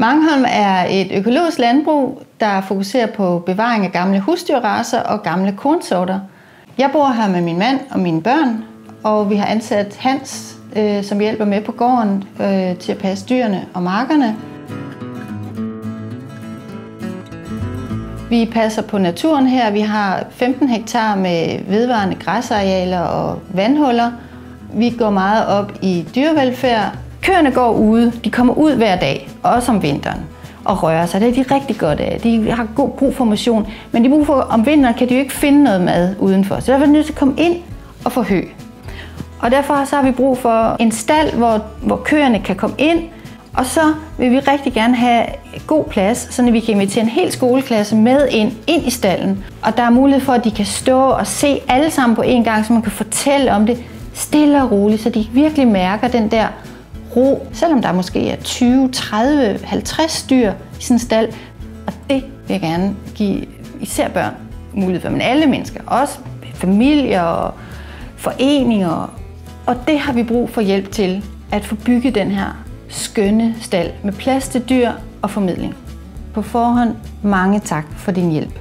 Mangholm er et økologisk landbrug, der fokuserer på bevaring af gamle husdyrracer og gamle kornsorter. Jeg bor her med min mand og mine børn, og vi har ansat Hans, som hjælper med på gården til at passe dyrene og markerne. Vi passer på naturen her. Vi har 15 hektar med vedvarende græsarealer og vandhuller. Vi går meget op i dyrevelfærd. Køerne går ude. De kommer ud hver dag, også om vinteren, og rører sig. Det er de rigtig godt af. De har god brug for motion, men de brug for, om vinteren kan de jo ikke finde noget mad udenfor. Så derfor er vi nødt til at komme ind og få hø. Og derfor så har vi brug for en stald, hvor køerne kan komme ind, og så vil vi rigtig gerne have god plads, så vi kan invitere en hel skoleklasse med ind i stallen. Og der er mulighed for, at de kan stå og se alle sammen på en gang, så man kan fortælle om det stille og roligt, så de virkelig mærker den der ro, selvom der måske er 20, 30, 50 dyr i sådan en stald. Og det vil jeg gerne give især børn mulighed for, men alle mennesker, også familier og foreninger. Og det har vi brug for hjælp til, at få bygget den her skønne stald med plads til dyr og formidling. På forhånd mange tak for din hjælp.